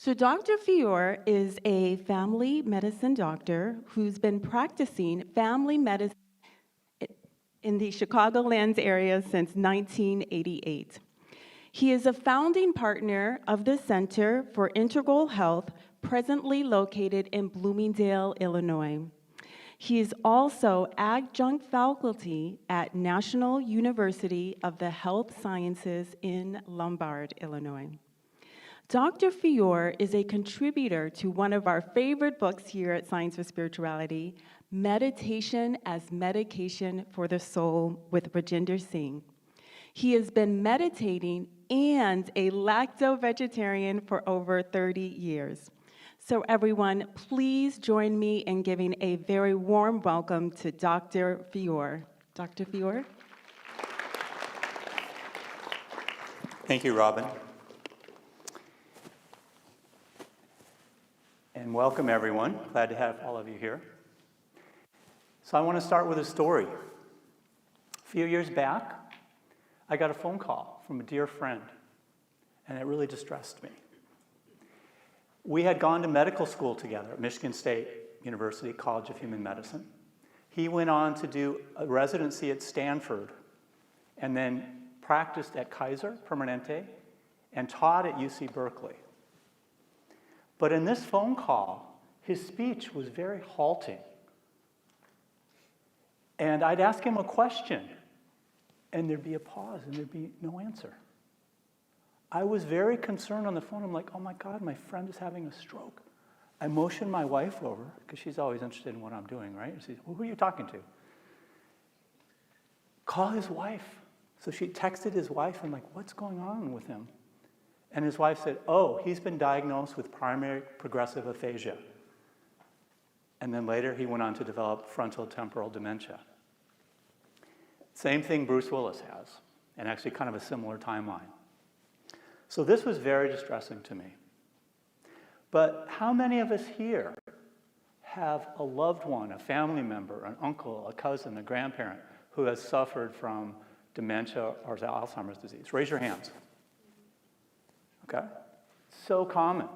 So Dr. Fior is a family medicine doctor who's been practicing family medicine in the Chicagoland area since 1988. He is a founding partner of the Center for Integral Health, presently located in Bloomingdale, Illinois. He is also adjunct faculty at National University of the Health Sciences in Lombard, Illinois. Dr. Fior is a contributor to one of our favorite books here at Science for Spirituality, Meditation as Medication for the Soul with Rajinder Singh. He has been meditating and a lacto-vegetarian for over 30 years. So everyone, please join me in giving a very warm welcome to Dr. Fior. Dr. Fior? Thank you, Robin. And welcome, everyone. Glad to have all of you here. So I want to start with a story. A few years back, I got a phone call from a dear friend, and it really distressed me. We had gone to medical school together at Michigan State University College of Human Medicine. He went on to do a residency at Stanford and then practiced at Kaiser Permanente and taught at UC Berkeley. But in this phone call, his speech was very halting. And I'd ask him a question, and there'd be a pause, and there'd be no answer. I was very concerned on the phone. I'm like, oh my God, my friend is having a stroke. I motioned my wife over, because she's always interested in what I'm doing, right? She says, well, who are you talking to? Call his wife. So she texted his wife. I'm like, what's going on with him? And his wife said, oh, he's been diagnosed with primary progressive aphasia. And then later he went on to develop frontal temporal dementia. Same thing Bruce Willis has, and actually kind of a similar timeline. So this was very distressing to me. But how many of us here have a loved one, a family member, an uncle, a cousin, a grandparent who has suffered from dementia or Alzheimer's disease? Raise your hands. Okay? So common.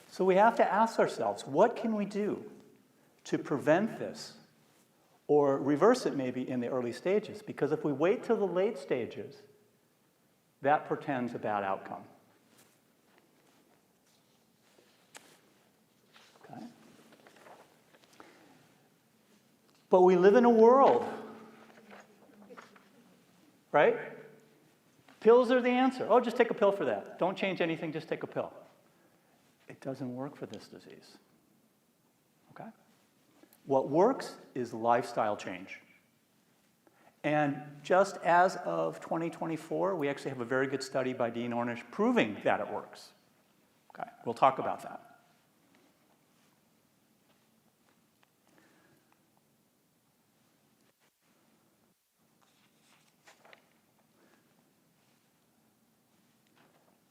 So we have to ask ourselves, what can we do to prevent this or reverse it maybe in the early stages? Because if we wait till the late stages, that portends a bad outcome. Okay? But we live in a world, right? Pills are the answer. Oh, just take a pill for that. Don't change anything, just take a pill. It doesn't work for this disease. Okay? What works is lifestyle change. And just as of 2024, we actually have a very good study by Dean Ornish proving that it works. Okay, we'll talk about that.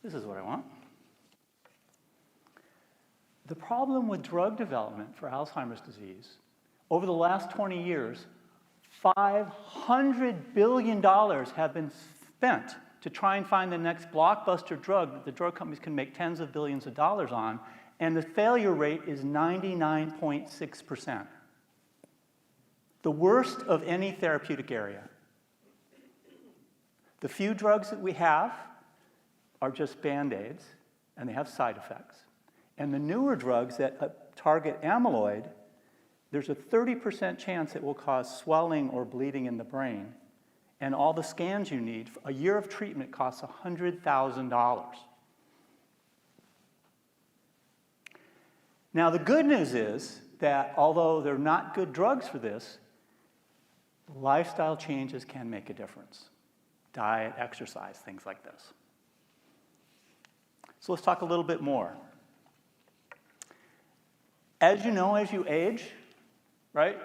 This is what I want. The problem with drug development for Alzheimer's disease, over the last 20 years, $500 billion have been spent to try and find the next blockbuster drug that the drug companies can make tens of billions of dollars on, and the failure rate is 99.6%. The worst of any therapeutic area. The few drugs that we have are just Band-Aids, and they have side effects. And the newer drugs that target amyloid, there's a 30% chance it will cause swelling or bleeding in the brain. And all the scans you need, a year of treatment costs $100,000. Now, the good news is that although they're not good drugs for this, lifestyle changes can make a difference. Diet, exercise, things like this. So let's talk a little bit more. As you know, as you age, right,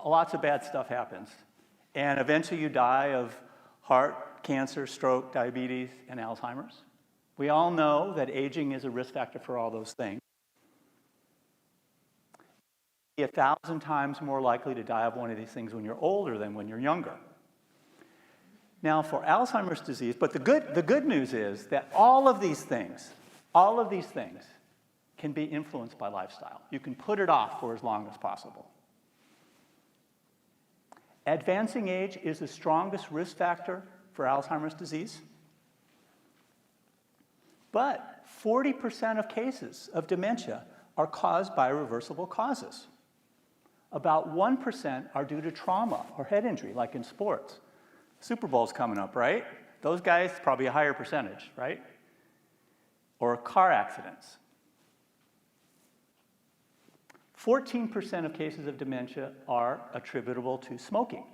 lots of bad stuff happens. And eventually you die of heart cancer, stroke, diabetes, and Alzheimer's. We all know that aging is a risk factor for all those things. You're 1,000 times more likely to die of one of these things when you're older than when you're younger. Now, for Alzheimer's disease, but the good news is that all of these things can be influenced by lifestyle. You can put it off for as long as possible. Advancing age is the strongest risk factor for Alzheimer's disease. But 40% of cases of dementia are caused by reversible causes. About 1% are due to trauma or head injury, like in sports. Super Bowl's coming up, right? Those guys, probably a higher percentage, right? Or car accidents. 14% of cases of dementia are attributable to smoking.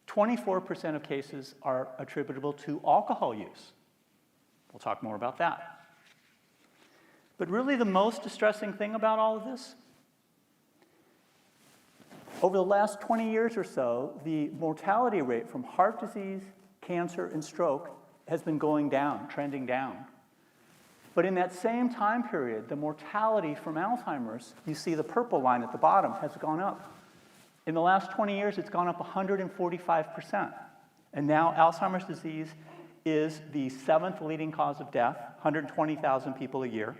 24% of cases are attributable to alcohol use. We'll talk more about that. But really the most distressing thing about all of this, over the last 20 years or so, the mortality rate from heart disease, cancer, and stroke has been going down, trending down. But in that same time period, the mortality from Alzheimer's, you see the purple line at the bottom, has gone up. In the last 20 years, it's gone up 145%. And now Alzheimer's disease is the 7th leading cause of death, 120,000 people a year.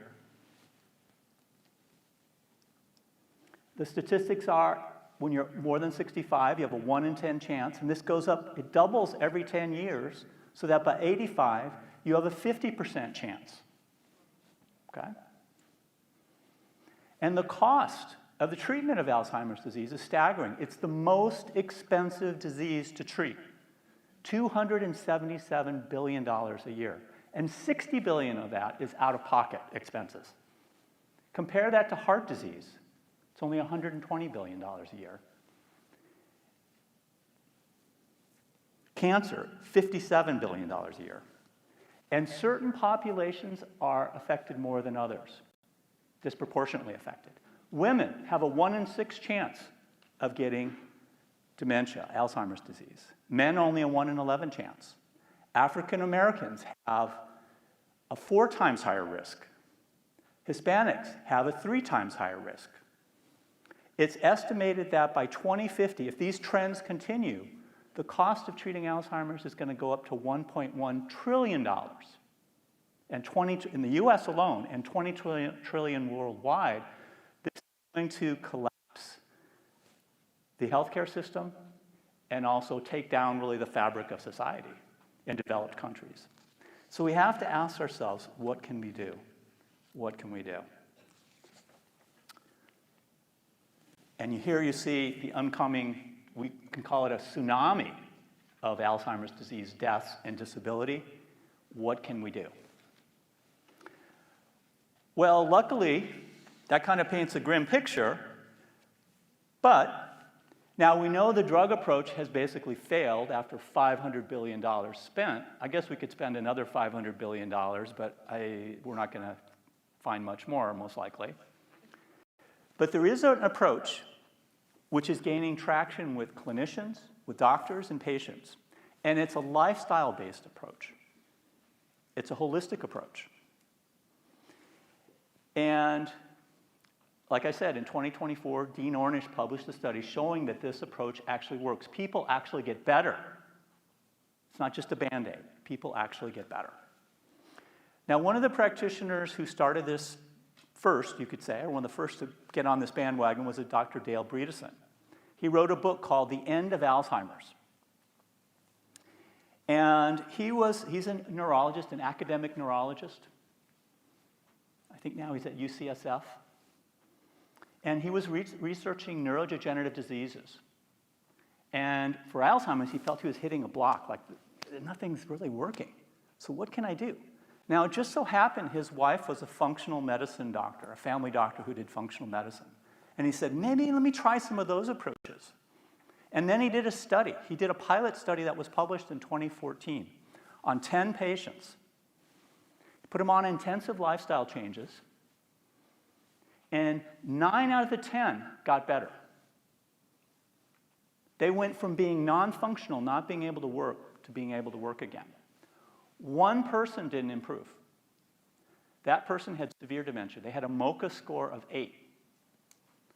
The statistics are, when you're more than 65, you have a 1 in 10 chance, and this goes up, it doubles every 10 years, so that by 85, you have a 50% chance. Okay? And the cost of the treatment of Alzheimer's disease is staggering. It's the most expensive disease to treat. $277 billion a year. And $60 billion of that is out-of-pocket expenses. Compare that to heart disease. It's only $120 billion a year. Cancer, $57 billion a year. And certain populations are affected more than others, disproportionately affected. Women have a 1 in 6 chance of getting dementia, Alzheimer's disease. Men only a 1 in 11 chance. African Americans have a 4 times higher risk. Hispanics have a 3 times higher risk. It's estimated that by 2050, if these trends continue, the cost of treating Alzheimer's is going to go up to $1.1 trillion. And in the US alone, and 20 trillion worldwide. This is going to collapse the healthcare system and also take down really the fabric of society in developed countries. So we have to ask ourselves, what can we do? What can we do? And here you see the oncoming, we can call it a tsunami of Alzheimer's disease deaths and disability. What can we do? Well, luckily, that kind of paints a grim picture, but now we know the drug approach has basically failed after $500 billion spent. I guess we could spend another $500 billion, but we're not going to find much more, most likely. But there is an approach which is gaining traction with clinicians, with doctors, and patients. And it's a lifestyle-based approach. It's a holistic approach. And like I said, in 2024, Dean Ornish published a study showing that this approach actually works. People actually get better. It's not just a Band-Aid. People actually get better. Now, one of the practitioners who started this first, you could say, or one of the first to get on this bandwagon was a Dr. Dale Bredesen. He wrote a book called The End of Alzheimer's. And he's a neurologist, an academic neurologist. I think now he's at UCSF. And he was researching neurodegenerative diseases. And for Alzheimer's, he felt he was hitting a block, like nothing's really working. So what can I do? Now, it just so happened his wife was a functional medicine doctor, a family doctor who did functional medicine. And he said, maybe let me try some of those approaches. And then he did a study. He did a pilot study that was published in 2014 on 10 patients. He put them on intensive lifestyle changes, and 9 out of the 10 got better. They went from being non-functional, not being able to work, to being able to work again. One person didn't improve. That person had severe dementia. They had a MoCA score of 8.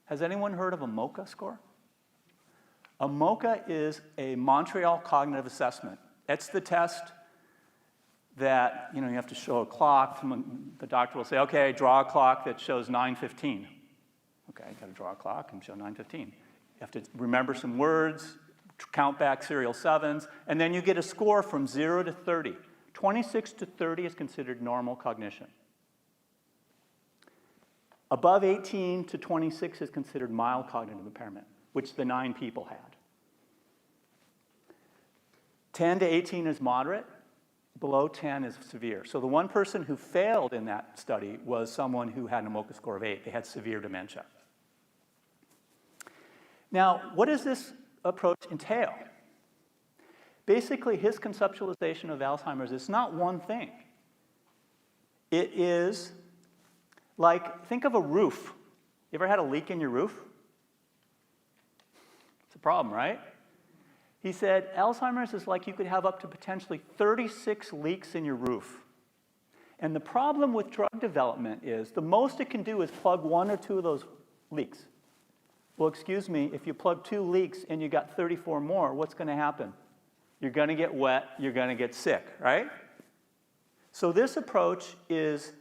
Has anyone heard of a MoCA score? A MoCA is a Montreal Cognitive Assessment. It's the test that, you have to show a clock. The doctor will say, okay, draw a clock that shows 9:15. Okay, got to draw a clock and show 9:15. You have to remember some words, count back serial sevens, and then you get a score from 0 to 30. 26 to 30 is considered normal cognition. Above 18 to 26 is considered mild cognitive impairment, which the 9 people had. 10 to 18 is moderate. Below 10 is severe. So the one person who failed in that study was someone who had an MoCA score of 8. They had severe dementia. Now, what does this approach entail? Basically, his conceptualization of Alzheimer's is not one thing. It is like, think of a roof. You ever had a leak in your roof? It's a problem, right? He said, Alzheimer's is like you could have up to potentially 36 leaks in your roof. And the problem with drug development is the most it can do is plug 1 or 2 of those leaks. Well, excuse me, if you plug 2 leaks and you got 34 more, what's going to happen? You're going to get wet, you're going to get sick, right? So this approach is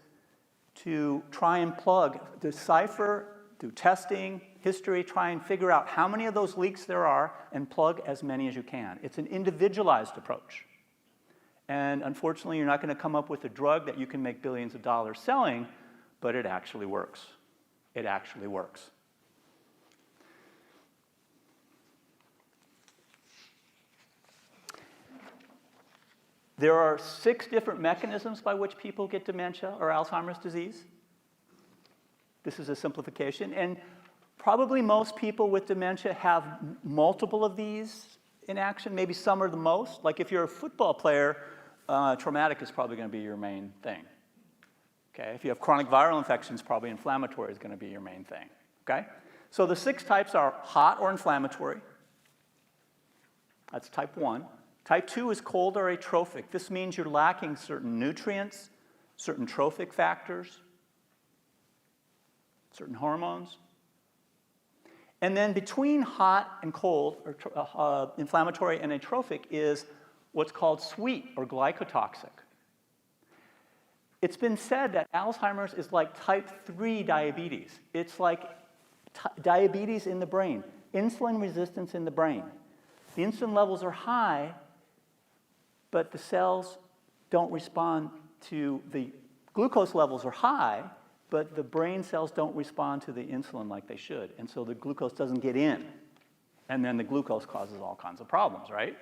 to try and plug, decipher, do testing, history, try and figure out how many of those leaks there are and plug as many as you can. It's an individualized approach. And unfortunately, you're not going to come up with a drug that you can make billions of dollars selling, but it actually works. It actually works. There are 6 different mechanisms by which people get dementia or Alzheimer's disease. This is a simplification. And probably most people with dementia have multiple of these in action. Maybe some are the most. Like if you're a football player, traumatic is probably going to be your main thing. Okay? If you have chronic viral infections, probably inflammatory is going to be your main thing. Okay? So the 6 types are hot or inflammatory. That's type 1. Type 2 is cold or atrophic. This means you're lacking certain nutrients, certain trophic factors, certain hormones. And then between hot and cold, or inflammatory and atrophic, is what's called sweet or glycotoxic. It's been said that Alzheimer's is like type 3 diabetes. It's like diabetes in the brain, insulin resistance in the brain. The insulin levels are high, but the cells don't respond to the glucose levels are high, but the brain cells don't respond to the insulin like they should. And so the glucose doesn't get in. And then the glucose causes all kinds of problems, right?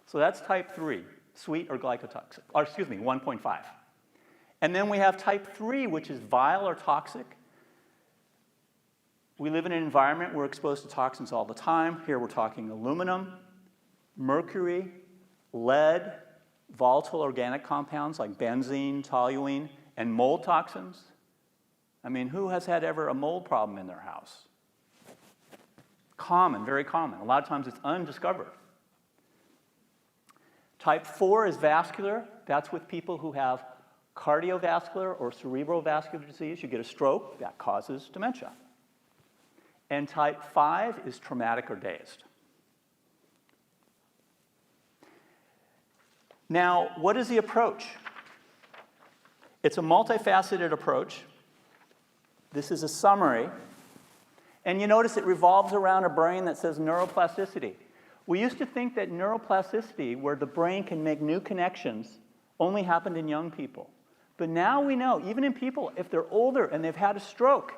So that's type 3, sweet or glycotoxic, or excuse me, 1.5. And then we have type 3, which is vile or toxic. We live in an environment where we're exposed to toxins all the time. Here we're talking aluminum, mercury, lead, volatile organic compounds like benzene, toluene, and mold toxins. I mean, who has had ever a mold problem in their house? Common, very common. A lot of times it's undiscovered. Type 4 is vascular. That's with people who have cardiovascular or cerebrovascular disease. You get a stroke, that causes dementia. And type 5 is traumatic or dazed. Now, what is the approach? It's a multifaceted approach. This is a summary. And you notice it revolves around a brain that says neuroplasticity. We used to think that neuroplasticity, where the brain can make new connections, only happened in young people. But now we know, even in people, if they're older and they've had a stroke,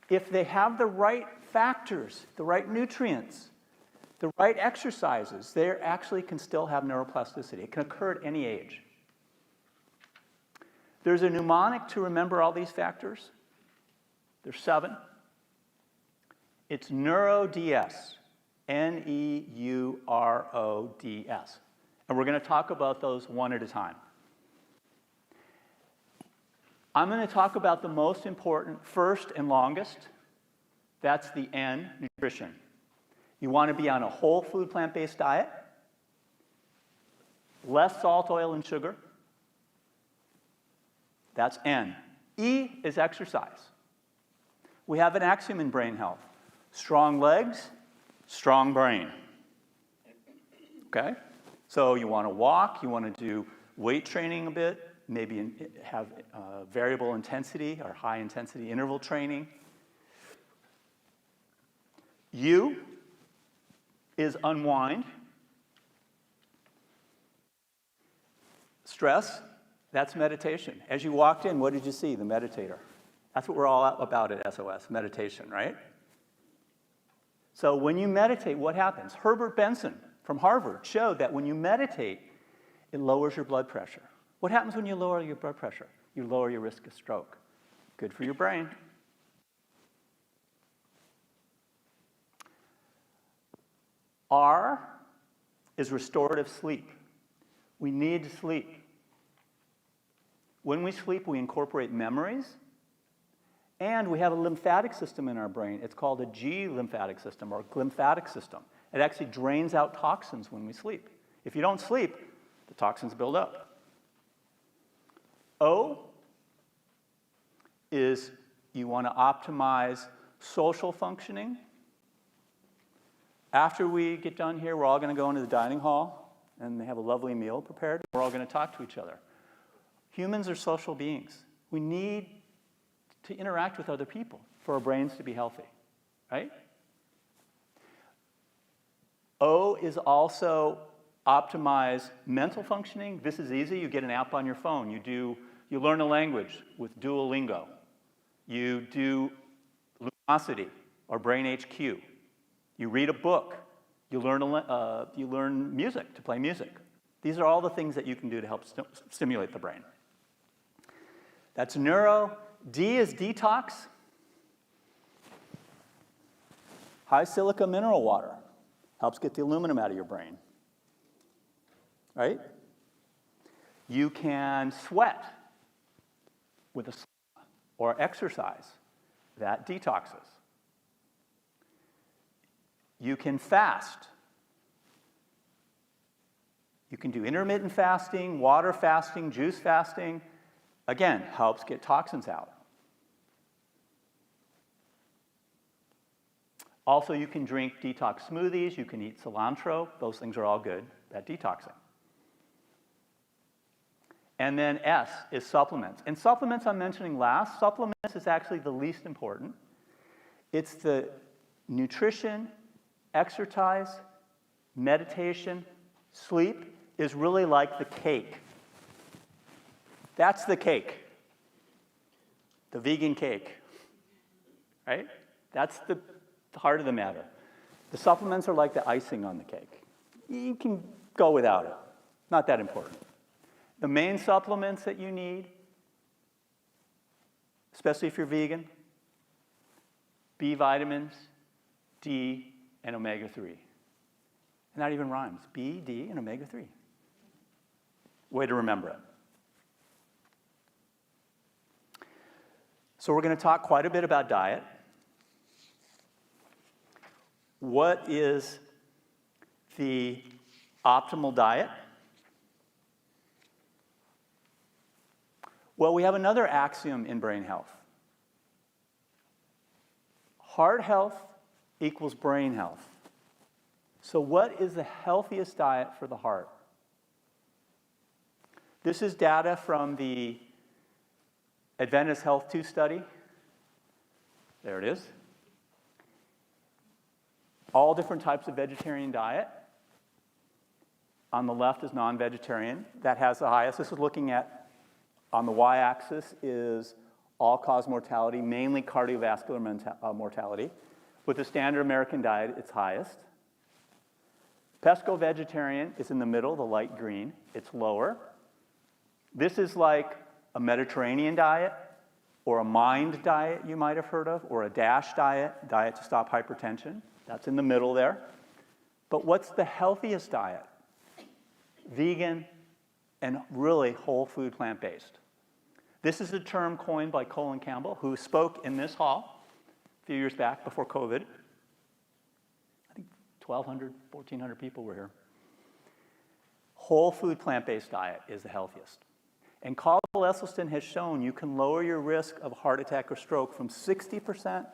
if they have the right factors, the right nutrients, the right exercises, they actually can still have neuroplasticity. It can occur at any age. There's a mnemonic to remember all these factors. There's 7. It's NEURO-DS, N-E-U-R-O-D-S. And we're going to talk about those one at a time. I'm going to talk about the most important first and longest. That's the N, nutrition. You want to be on a whole food plant-based diet, less salt, oil, and sugar. That's N. E is exercise. We have an axiom in brain health. Strong legs, strong brain. Okay? So you want to walk, you want to do weight training a bit, maybe have variable intensity or high intensity interval training. U is unwind. Stress, that's meditation. As you walked in, what did you see? The meditator. That's what we're all about at SOS, meditation, right? So when you meditate, what happens? Herbert Benson from Harvard showed that when you meditate, it lowers your blood pressure. What happens when you lower your blood pressure? You lower your risk of stroke. Good for your brain. R is restorative sleep. We need to sleep. When we sleep, we incorporate memories, and we have a lymphatic system in our brain. It's called a G lymphatic system or glymphatic system. It actually drains out toxins when we sleep. If you don't sleep, the toxins build up. O is you want to optimize social functioning. After we get done here, we're all going to go into the dining hall and they have a lovely meal prepared. We're all going to talk to each other. Humans are social beings. We need to interact with other people for our brains to be healthy, right? O is also optimize mental functioning. This is easy. You get an app on your phone. You learn a language with Duolingo. You do Lumosity or Brain HQ. You read a book. You learn music, to play music. These are all the things that you can do to help stimulate the brain. That's neuro. D is detox. High silica mineral water helps get the aluminum out of your brain, right? You can sweat with a sauna or exercise. That detoxes. You can fast. You can do intermittent fasting, water fasting, juice fasting. Again, helps get toxins out. Also, you can drink detox smoothies. You can eat cilantro. Those things are all good at detoxing. And then S is supplements. And supplements I'm mentioning last. Supplements is actually the least important. It's the nutrition, exercise, meditation, sleep is really like the cake. That's the cake. The vegan cake. Right? That's the heart of the matter. The supplements are like the icing on the cake. You can go without it. Not that important. The main supplements that you need, especially if you're vegan, B vitamins, D, and omega-3. And that even rhymes. B, D, and omega-3. Way to remember it. So we're going to talk quite a bit about diet. What is the optimal diet? Well, we have another axiom in brain health. Heart health equals brain health. So what is the healthiest diet for the heart? This is data from the Adventist Health 2 study. There it is. All different types of vegetarian diet. On the left is non-vegetarian. That has the highest. This is looking at, on the y-axis is all-cause mortality, mainly cardiovascular mortality. With the standard American diet, it's highest. Pesco-vegetarian is in the middle, the light green. It's lower. This is like a Mediterranean diet or a MIND diet you might have heard of, or a DASH diet, diet to stop hypertension. That's in the middle there. But what's the healthiest diet? Vegan and really whole food plant-based. This is a term coined by Colin Campbell, who spoke in this hall a few years back before COVID. I think 1,200, 1,400 people were here. Whole food plant-based diet is the healthiest. And Carl Esselstyn has shown you can lower your risk of heart attack or stroke from 60%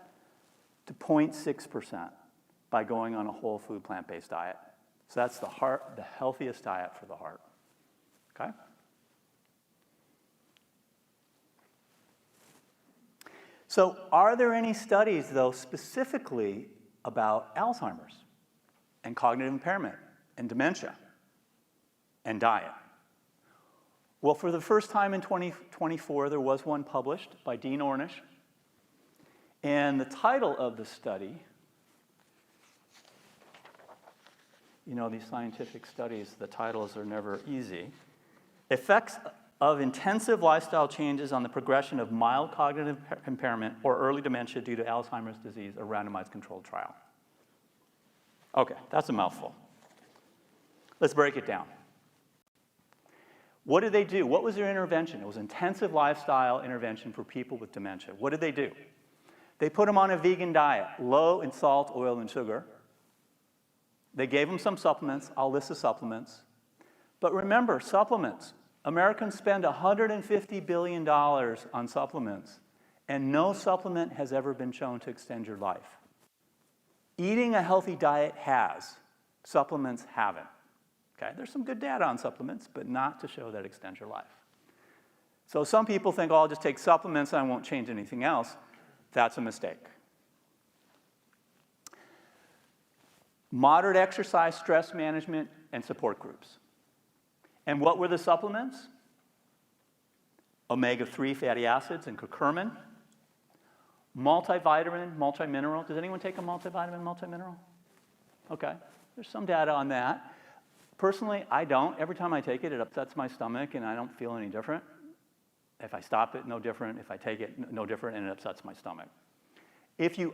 to 0.6% by going on a whole food plant-based diet. So that's the healthiest diet for the heart. Okay? So are there any studies, though, specifically about Alzheimer's and cognitive impairment and dementia and diet? Well, for the first time in 2024, there was one published by Dean Ornish. And the title of the study, you know, these scientific studies, the titles are never easy. Effects of intensive lifestyle changes on the progression of mild cognitive impairment or early dementia due to Alzheimer's disease, a randomized controlled trial. Okay, that's a mouthful. Let's break it down. What did they do? What was their intervention? It was intensive lifestyle intervention for people with dementia. What did they do? They put them on a vegan diet, low in salt, oil, and sugar. They gave them some supplements. I'll list the supplements. But remember, supplements. Americans spend $150 billion on supplements, and no supplement has ever been shown to extend your life. Eating a healthy diet has. Supplements haven't. Okay? There's some good data on supplements, but not to show that it extends your life. So some people think, oh, I'll just take supplements and I won't change anything else. That's a mistake. Moderate exercise, stress management, and support groups. And what were the supplements? Omega-3 fatty acids and curcumin. Multivitamin, multimineral. Does anyone take a multivitamin, multimineral? Okay, there's some data on that. Personally, I don't. Every time I take it, it upsets my stomach, and I don't feel any different. If I stop it, no different. If I take it, no different, and it upsets my stomach. If you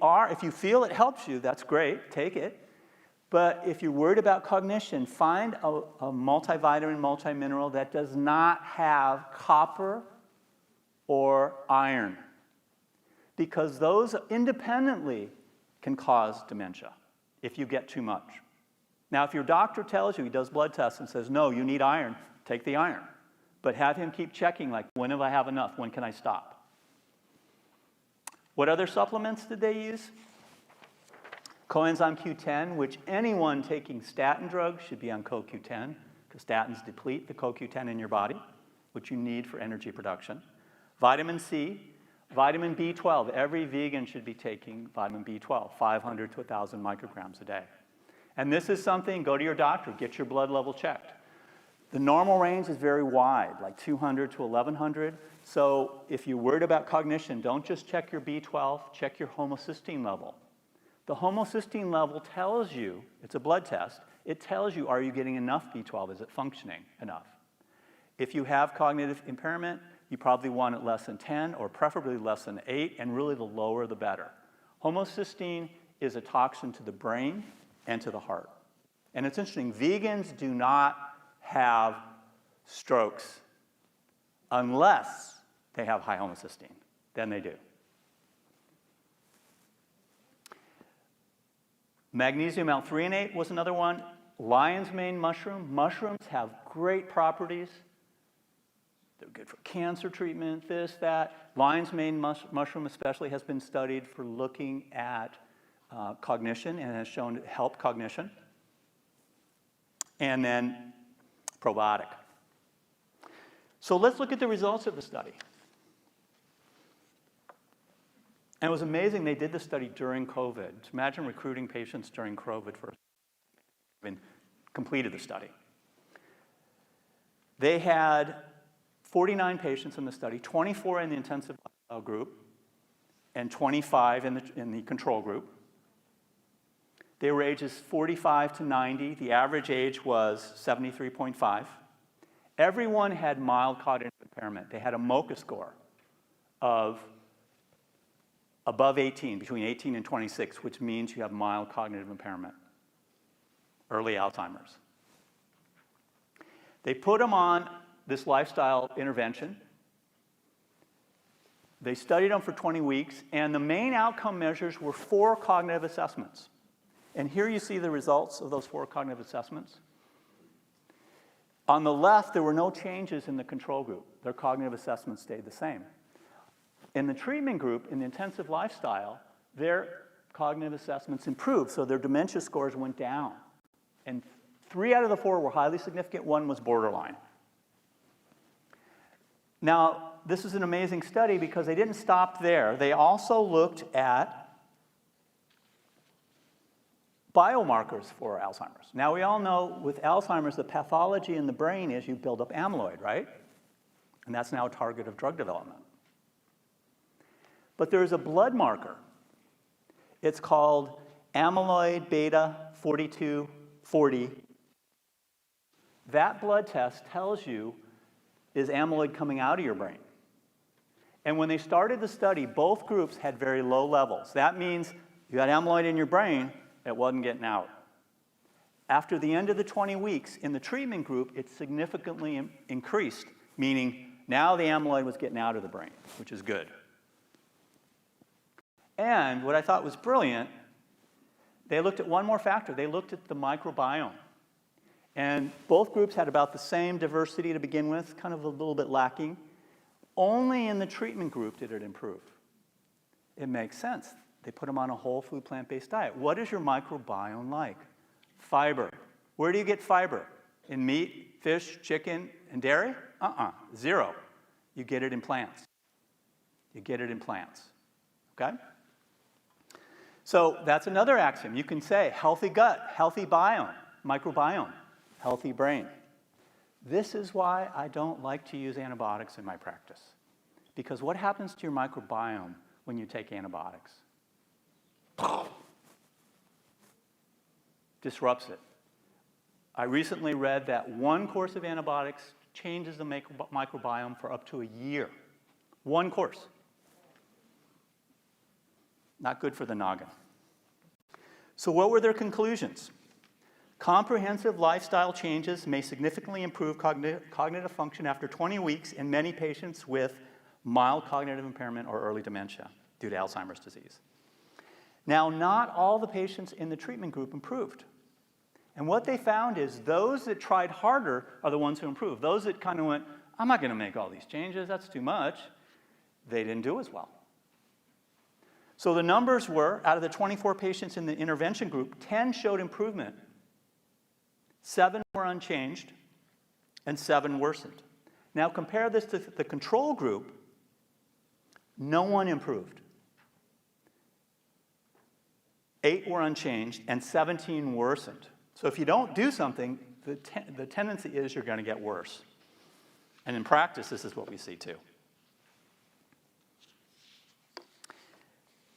feel it helps you, that's great. Take it. But if you're worried about cognition, find a multivitamin, multimineral that does not have copper or iron, because those independently can cause dementia if you get too much. Now, if your doctor tells you, he does blood tests and says, no, you need iron, take the iron. But have him keep checking, like, when have I have enough? When can I stop? What other supplements did they use? Coenzyme Q10, which anyone taking statin drugs should be on CoQ10, because statins deplete the CoQ10 in your body, which you need for energy production. Vitamin C, vitamin B12. Every vegan should be taking vitamin B12, 500 to 1,000 micrograms a day. And this is something, go to your doctor, get your blood level checked. The normal range is very wide, like 200 to 1,100. So if you're worried about cognition, don't just check your B12, check your homocysteine level. The homocysteine level tells you, it's a blood test, it tells you, are you getting enough B12? Is it functioning enough? If you have cognitive impairment, you probably want it less than 10 or preferably less than 8, and really the lower the better. Homocysteine is a toxin to the brain and to the heart. And it's interesting, vegans do not have strokes unless they have high homocysteine. Then they do. Magnesium L-threonate was another one. Lion's mane mushroom. Mushrooms have great properties. They're good for cancer treatment, this, that. Lion's mane mushroom especially has been studied for looking at cognition and has shown to help cognition. And then probiotic. So let's look at the results of the study. And it was amazing they did the study during COVID. Imagine recruiting patients during COVID first. And completed the study. They had 49 patients in the study, 24 in the intensive group, and 25 in the control group. They were ages 45 to 90. The average age was 73.5. Everyone had mild cognitive impairment. They had a MoCA score of above 18, between 18 and 26, which means you have mild cognitive impairment, early Alzheimer's. They put them on this lifestyle intervention. They studied them for 20 weeks, and the main outcome measures were 4 cognitive assessments. And here you see the results of those 4 cognitive assessments. On the left, there were no changes in the control group. Their cognitive assessments stayed the same. In the treatment group, in the intensive lifestyle, their cognitive assessments improved, so their dementia scores went down. And 3 out of the 4 were highly significant, 1 was borderline. Now, this is an amazing study because they didn't stop there. They also looked at biomarkers for Alzheimer's. Now, we all know with Alzheimer's, the pathology in the brain is you build up amyloid, right? And that's now a target of drug development. But there's a blood marker. It's called amyloid beta 42/40. That blood test tells you, is amyloid coming out of your brain? And when they started the study, both groups had very low levels. That means you had amyloid in your brain, it wasn't getting out. After the end of the 20 weeks, in the treatment group, it significantly increased, meaning now the amyloid was getting out of the brain, which is good. And what I thought was brilliant, they looked at one more factor. They looked at the microbiome. And both groups had about the same diversity to begin with, kind of a little bit lacking. Only in the treatment group did it improve. It makes sense. They put them on a whole food plant-based diet. What is your microbiome like? Fiber. Where do you get fiber? In meat, fish, chicken, and dairy? Zero. You get it in plants. You get it in plants. Okay? So that's another axiom. You can say healthy gut, healthy biome, microbiome, healthy brain. This is why I don't like to use antibiotics in my practice. Because what happens to your microbiome when you take antibiotics? Disrupts it. I recently read that one course of antibiotics changes the microbiome for up to a year. One course. Not good for the noggin. So what were their conclusions? Comprehensive lifestyle changes may significantly improve cognitive function after 20 weeks in many patients with mild cognitive impairment or early dementia due to Alzheimer's disease. Now, not all the patients in the treatment group improved. And what they found is those that tried harder are the ones who improved. Those that kind of went, I'm not going to make all these changes, that's too much, they didn't do as well. So the numbers were, out of the 24 patients in the intervention group, 10 showed improvement, 7 were unchanged, and 7 worsened. Now compare this to the control group. No one improved. 8 were unchanged, and 17 worsened. So if you don't do something, the tendency is you're going to get worse. And in practice, this is what we see too.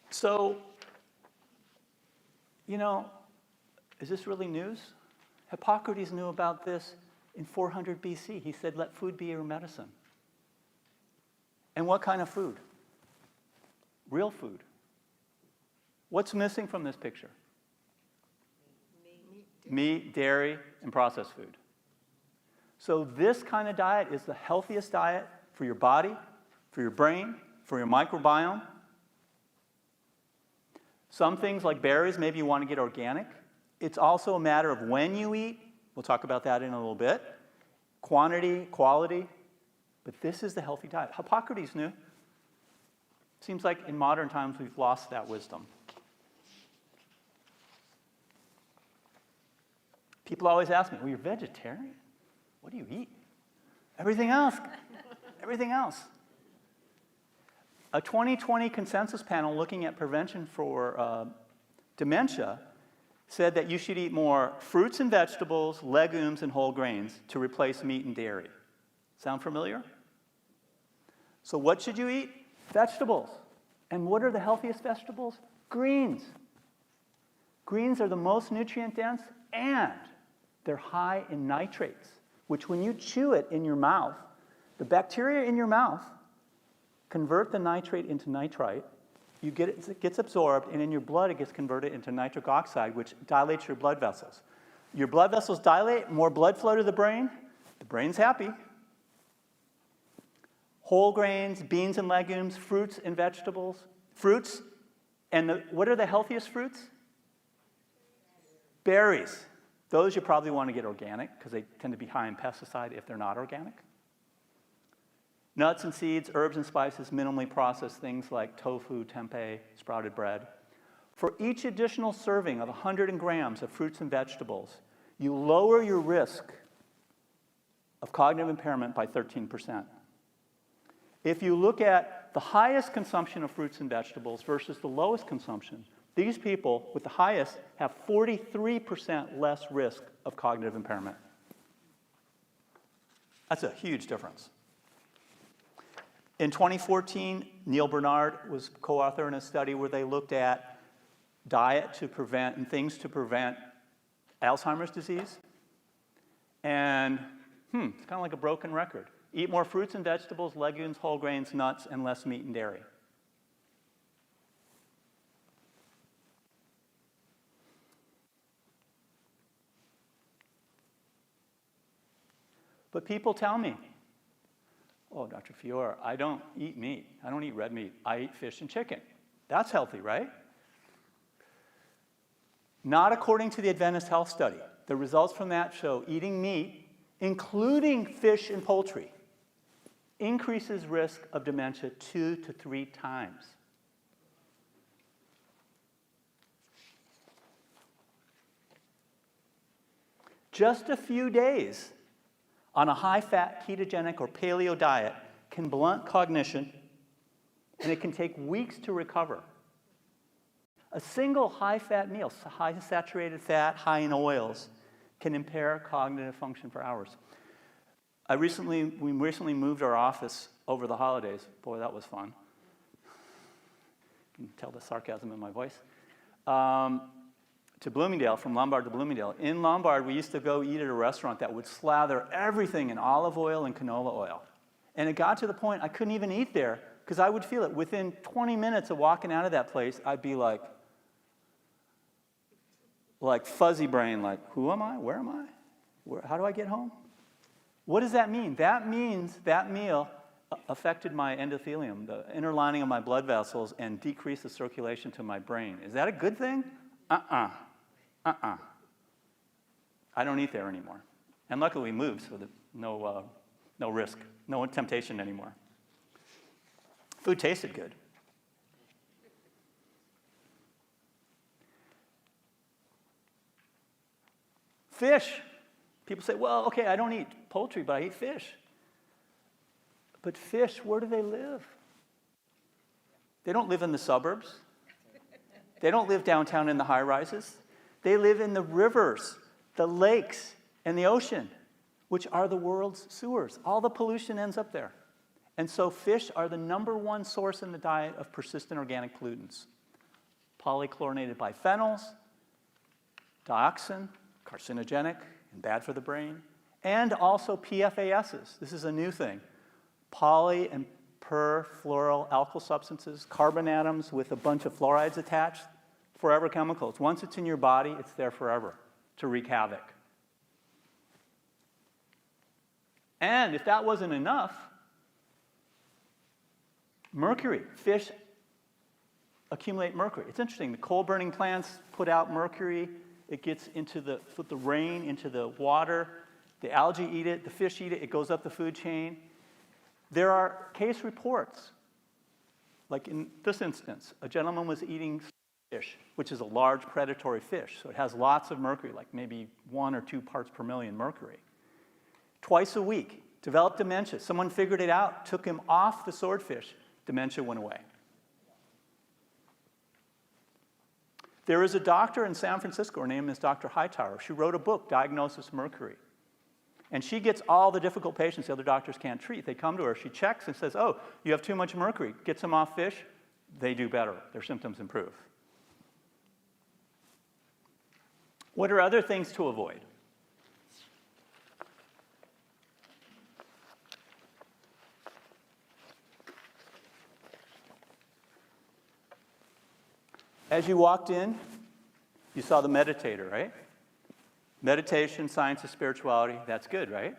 So, you know, is this really news? Hippocrates knew about this in 400 BC. He said, let food be your medicine. And what kind of food? Real food. What's missing from this picture? Meat, dairy, and processed food. So this kind of diet is the healthiest diet for your body, for your brain, for your microbiome. Some things like berries, maybe you want to get organic. It's also a matter of when you eat. We'll talk about that in a little bit. Quantity, quality. But this is the healthy diet. Hippocrates knew. Seems like in modern times we've lost that wisdom. People always ask me, well, you're vegetarian? What do you eat? Everything else. Everything else. A 2020 consensus panel looking at prevention for dementia said that you should eat more fruits and vegetables, legumes, and whole grains to replace meat and dairy. Sound familiar? So what should you eat? Vegetables. And what are the healthiest vegetables? Greens. Greens are the most nutrient dense, and they're high in nitrates, which when you chew it in your mouth, the bacteria in your mouth convert the nitrate into nitrite. It gets absorbed, and in your blood it gets converted into nitric oxide, which dilates your blood vessels. Your blood vessels dilate, more blood flow to the brain's happy. Whole grains, beans and legumes, fruits and vegetables. Fruits, and what are the healthiest fruits? Berries. Those you probably want to get organic because they tend to be high in pesticide if they're not organic. Nuts and seeds, herbs and spices, minimally processed things like tofu, tempeh, sprouted bread. For each additional serving of 100 grams of fruits and vegetables, you lower your risk of cognitive impairment by 13%. If you look at the highest consumption of fruits and vegetables versus the lowest consumption, these people with the highest have 43% less risk of cognitive impairment. That's a huge difference. In 2014, Neil Bernard was co-author in a study where they looked at diet to prevent and things to prevent Alzheimer's disease. And it's kind of like a broken record. Eat more fruits and vegetables, legumes, whole grains, nuts, and less meat and dairy. But people tell me, oh, Dr. Fior, I don't eat meat. I don't eat red meat. I eat fish and chicken. That's healthy, right? Not according to the Adventist Health Study. The results from that show eating meat, including fish and poultry, increases risk of dementia 2 to 3 times. Just a few days on a high-fat, ketogenic, or paleo diet can blunt cognition, and it can take weeks to recover. A single high-fat meal, high saturated fat, high in oils, can impair cognitive function for hours. We recently moved our office over the holidays. Boy, that was fun. You can tell the sarcasm in my voice. To Bloomingdale, from Lombard to Bloomingdale. In Lombard, we used to go eat at a restaurant that would slather everything in olive oil and canola oil. And it got to the point I couldn't even eat there because I would feel it. Within 20 minutes of walking out of that place, I'd be like fuzzy brain, like, who am I? Where am I? How do I get home? What does that mean? That means that meal affected my endothelium, the inner lining of my blood vessels, and decreased the circulation to my brain. Is that a good thing? I don't eat there anymore. And luckily we moved, so that no risk, no temptation anymore. Food tasted good. Fish. People say, well, okay, I don't eat poultry, but I eat fish. But fish, where do they live? They don't live in the suburbs. They don't live downtown in the high-rises. They live in the rivers, the lakes, and the ocean, which are the world's sewers. All the pollution ends up there. And so fish are the #1 source in the diet of persistent organic pollutants. Polychlorinated biphenyls, dioxin, carcinogenic and bad for the brain, and also PFASs. This is a new thing. Poly and perfluoroalkyl substances, carbon atoms with a bunch of fluorides attached, forever chemicals. Once it's in your body, it's there forever to wreak havoc. And if that wasn't enough, mercury. Fish accumulate mercury. It's interesting. The coal-burning plants put out mercury. It gets into the rain, into the water. The algae eat it. The fish eat it. It goes up the food chain. There are case reports. Like in this instance, a gentleman was eating fish, which is a large predatory fish. So it has lots of mercury, like maybe 1 or 2 parts per million mercury. Twice a week, developed dementia. Someone figured it out, took him off the swordfish. Dementia went away. There is a doctor in San Francisco, her name is Dr. Hightower. She wrote a book, Diagnosis Mercury. And she gets all the difficult patients the other doctors can't treat. They come to her, she checks and says, oh, you have too much mercury. Gets them off fish, they do better. Their symptoms improve. What are other things to avoid? As you walked in, you saw the meditator, right? Meditation, science of spirituality, that's good, right?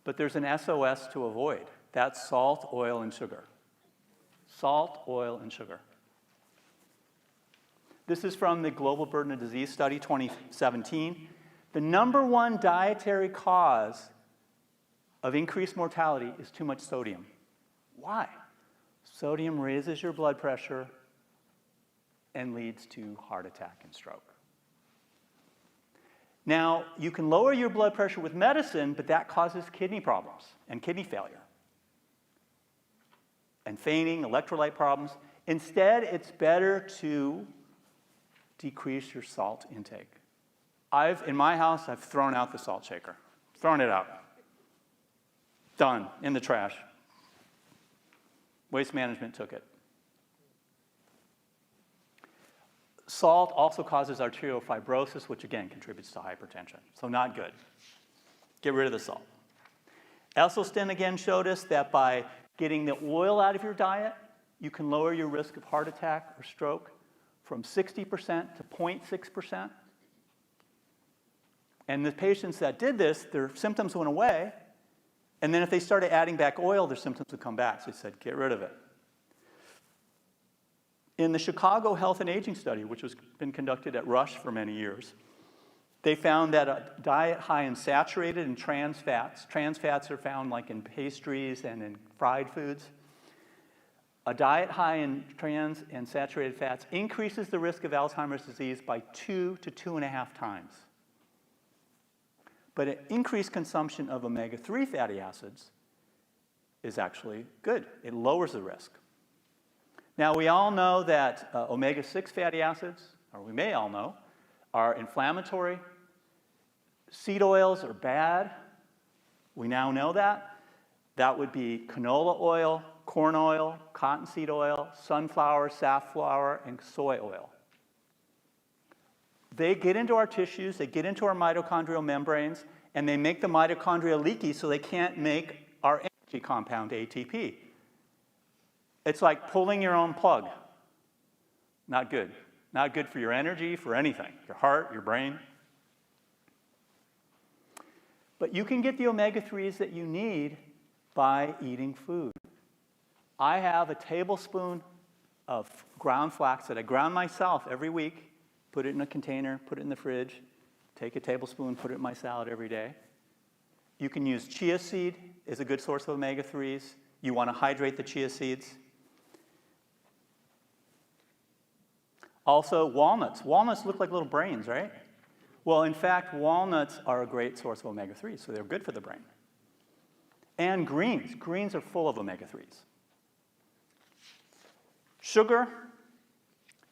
But there's an SOS to avoid. That's salt, oil, and sugar. Salt, oil, and sugar. This is from the Global Burden of Disease Study 2017. The #1 dietary cause of increased mortality is too much sodium. Why? Sodium raises your blood pressure and leads to heart attack and stroke. Now, you can lower your blood pressure with medicine, but that causes kidney problems and kidney failure. and fainting, electrolyte problems. Instead, it's better to decrease your salt intake. In my house, I've thrown out the salt shaker. Thrown it out. Done, in the trash. Waste Management took it. Salt also causes arterial fibrosis, which again contributes to hypertension. So not good. Get rid of the salt. Esselstyn again showed us that by getting the oil out of your diet, you can lower your risk of heart attack or stroke from 60% to 0.6%. And the patients that did this, their symptoms went away, and then if they started adding back oil, their symptoms would come back. So he said, get rid of it. In the Chicago Health and Aging Study, which has been conducted at Rush for many years, they found that a diet high in saturated and trans fats are found like in pastries and in fried foods. A diet high in trans and saturated fats increases the risk of Alzheimer's disease by 2 to 2.5 times. But an increased consumption of omega-3 fatty acids is actually good. It lowers the risk. Now, we all know that omega-6 fatty acids, or we may all know, are inflammatory. Seed oils are bad. We now know that. That would be canola oil, corn oil, cottonseed oil, sunflower, safflower, and soy oil. They get into our tissues, they get into our mitochondrial membranes, and they make the mitochondria leaky so they can't make our energy compound ATP. It's like pulling your own plug. Not good. Not good for your energy, for anything, your heart, your brain. But you can get the omega-3s that you need by eating food. I have a tablespoon of ground flax that I ground myself every week, put it in a container, put it in the fridge, take a tablespoon, put it in my salad every day. You can use chia seed as a good source of omega-3s. You want to hydrate the chia seeds. Also, walnuts. Walnuts look like little brains, right? Well, in fact, walnuts are a great source of omega-3s, so they're good for the brain. And greens. Greens are full of omega-3s. Sugar,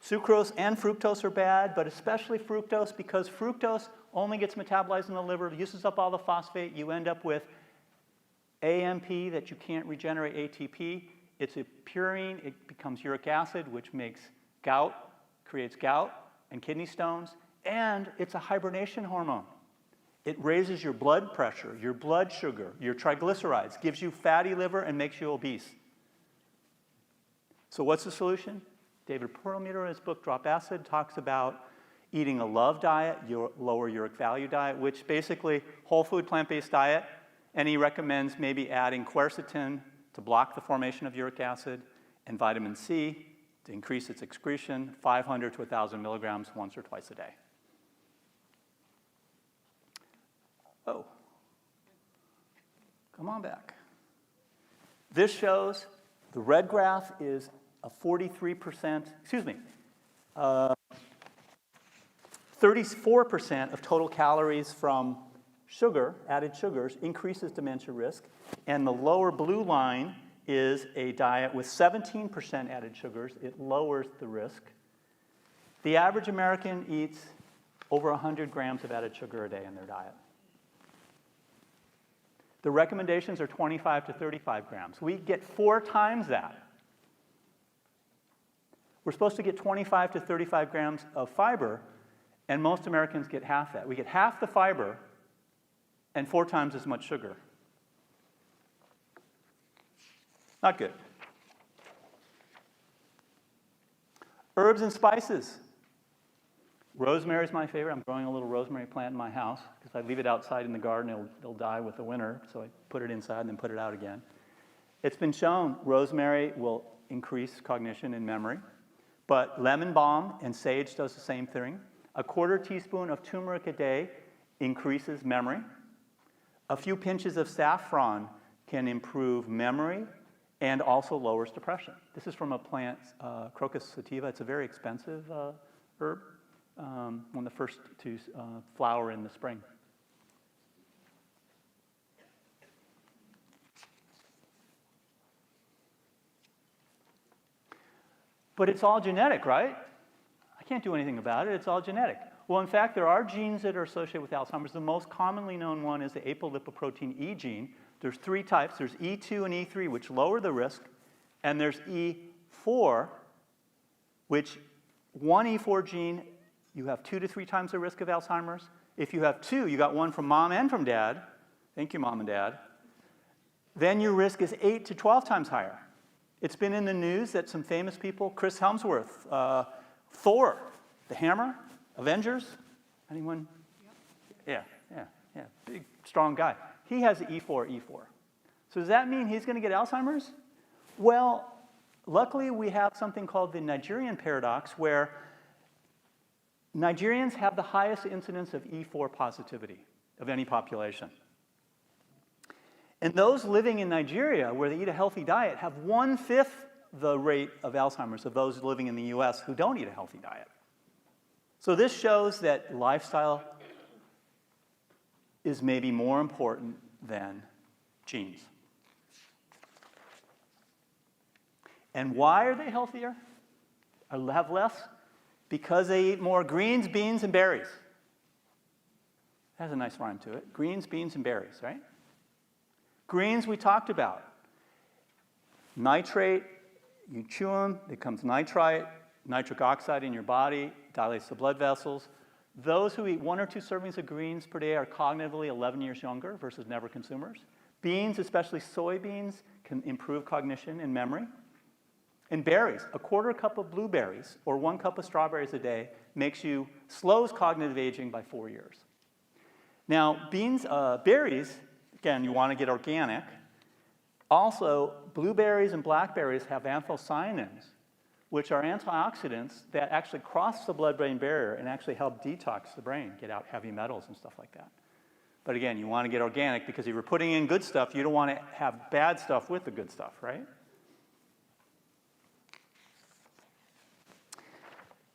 sucrose, and fructose are bad, but especially fructose, because fructose only gets metabolized in the liver, uses up all the phosphate. You end up with AMP that you can't regenerate ATP. It's a purine. It becomes uric acid, which makes gout, creates gout and kidney stones, and it's a hibernation hormone. It raises your blood pressure, your blood sugar, your triglycerides, gives you fatty liver, and makes you obese. So what's the solution? David Perlmutter, in his book Drop Acid, talks about eating a LOVE diet, your lower uric value diet, which basically whole food plant-based diet, and he recommends maybe adding quercetin to block the formation of uric acid and vitamin C to increase its excretion, 500 to 1,000 milligrams once or twice a day. Oh, come on back. This shows the red graph is a 34% of total calories from sugar, added sugars, increases dementia risk. And the lower blue line is a diet with 17% added sugars. It lowers the risk. The average American eats over 100 grams of added sugar a day in their diet. The recommendations are 25 to 35 grams. We get 4 times that. We're supposed to get 25 to 35 grams of fiber, and most Americans get half that. We get half the fiber and 4 times as much sugar. Not good. Herbs and spices. Rosemary is my favorite. I'm growing a little rosemary plant in my house because if I leave it outside in the garden, it'll die with the winter. So I put it inside and then put it out again. It's been shown rosemary will increase cognition and memory. But lemon balm and sage does the same thing. A 1/4 teaspoon of turmeric a day increases memory. A few pinches of saffron can improve memory and also lowers depression. This is from a plant, Crocus sativa. It's a very expensive herb, one of the first to flower in the spring. But it's all genetic, right? I can't do anything about it. It's all genetic. Well, in fact, there are genes that are associated with Alzheimer's. The most commonly known one is the apolipoprotein E gene. There's 3 types. There's E2 and E3, which lower the risk. And there's E4, which one E4 gene, you have 2 to 3 times the risk of Alzheimer's. If you have 2, you got one from mom and from dad. Thank you, mom and dad. Then your risk is 8 to 12 times higher. It's been in the news that some famous people, Chris Hemsworth, Thor, the Hammer, Avengers, anyone? Yep. Yeah, big, strong guy. He has E4. So does that mean he's going to get Alzheimer's? Well, luckily we have something called the Nigerian paradox, where Nigerians have the highest incidence of E4 positivity of any population. And those living in Nigeria, where they eat a healthy diet, have 1/5 the rate of Alzheimer's of those living in the US who don't eat a healthy diet. So this shows that lifestyle is maybe more important than genes. And why are they healthier? Or have less? Because they eat more greens, beans, and berries. That has a nice rhyme to it. Greens, beans, and berries, right? Greens we talked about. Nitrate, you chew them, it becomes nitrite, nitric oxide in your body, dilates the blood vessels. Those who eat 1 or 2 servings of greens per day are cognitively 11 years younger versus never consumers. Beans, especially soybeans, can improve cognition and memory. And berries, a 1/4 cup of blueberries or 1 cup of strawberries a day slows cognitive aging by 4 years. Now, berries, again, you want to get organic. Also, blueberries and blackberries have anthocyanins, which are antioxidants that actually cross the blood-brain barrier and actually help detox the brain, get out heavy metals and stuff like that. But again, you want to get organic because if you're putting in good stuff, you don't want to have bad stuff with the good stuff, right?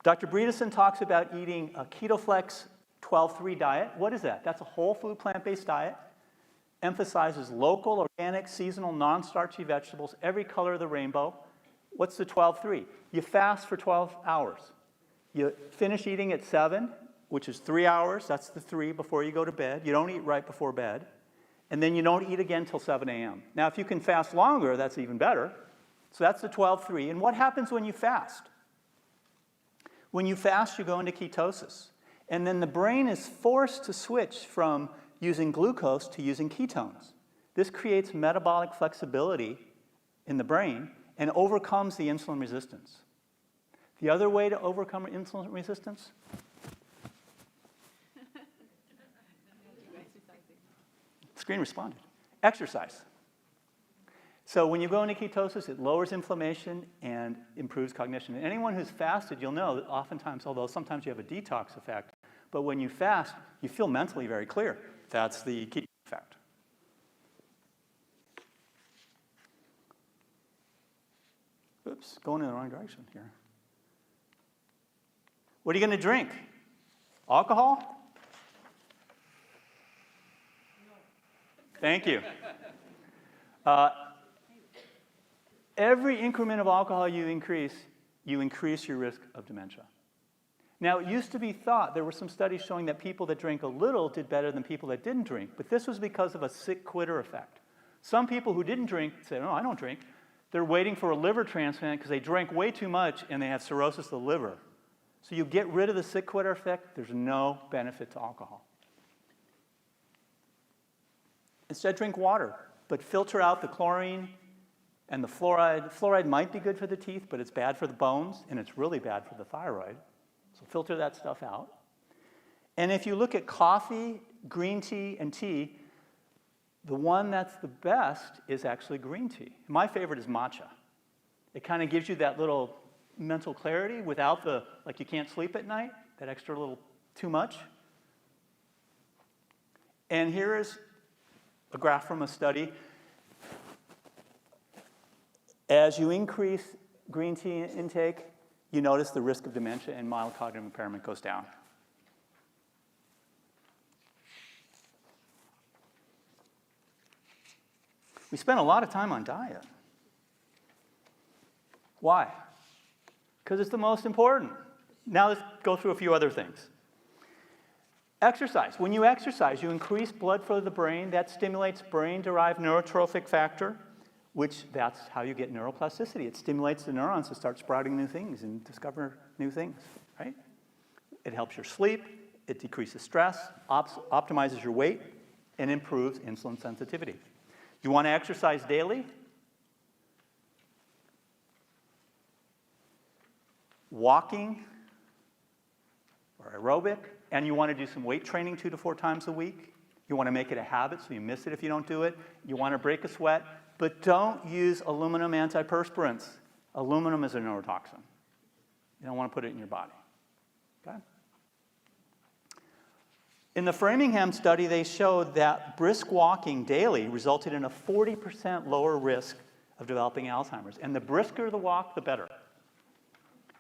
Dr. Bredesen talks about eating a KetoFlex 12-3 diet. What is that? That's a whole food plant-based diet. Emphasizes local, organic, seasonal, non-starchy vegetables, every color of the rainbow. What's the 12-3? You fast for 12 hours. You finish eating at 7, which is 3 hours. That's the 3 before you go to bed. You don't eat right before bed. And then you don't eat again until 7 a.m. Now, if you can fast longer, that's even better. So that's the 12-3. And what happens when you fast? When you fast, you go into ketosis. And then the brain is forced to switch from using glucose to using ketones. This creates metabolic flexibility in the brain and overcomes the insulin resistance. The other way to overcome insulin resistance? Screen responded. Exercise. So when you go into ketosis, it lowers inflammation and improves cognition. And anyone who's fasted, you'll know that oftentimes, although sometimes you have a detox effect, but when you fast, you feel mentally very clear. That's the ketone effect. Oops, going in the wrong direction here. What are you going to drink? Alcohol? Thank you. Every increment of alcohol you increase your risk of dementia. Now, it used to be thought, there were some studies showing that people that drank a little did better than people that didn't drink, but this was because of a sick quitter effect. Some people who didn't drink said, "Oh, I don't drink." They're waiting for a liver transplant because they drank way too much and they have cirrhosis of the liver. So you get rid of the sick quitter effect, there's no benefit to alcohol. Instead, drink water, but filter out the chlorine and the fluoride. Fluoride might be good for the teeth, but it's bad for the bones, and it's really bad for the thyroid. So filter that stuff out. And if you look at coffee, green tea, and tea, the one that's the best is actually green tea. My favorite is matcha. It kind of gives you that little mental clarity without the, like you can't sleep at night, that extra little too much. And here is a graph from a study. As you increase green tea intake, you notice the risk of dementia and mild cognitive impairment goes down. We spend a lot of time on diet. Why? because it's the most important. Now let's go through a few other things. Exercise. When you exercise, you increase blood flow to the brain. That stimulates brain-derived neurotrophic factor, which that's how you get neuroplasticity. It stimulates the neurons to start sprouting new things and discover new things, right? It helps your sleep. It decreases stress, optimizes your weight, and improves insulin sensitivity. You want to exercise daily? Walking or aerobic, and you want to do some weight training 2 to 4 times a week. You want to make it a habit so you miss it if you don't do it. You want to break a sweat, but don't use aluminum antiperspirants. Aluminum is a neurotoxin. You don't want to put it in your body. Okay? In the Framingham study, they showed that brisk walking daily resulted in a 40% lower risk of developing Alzheimer's. And the brisker the walk, the better.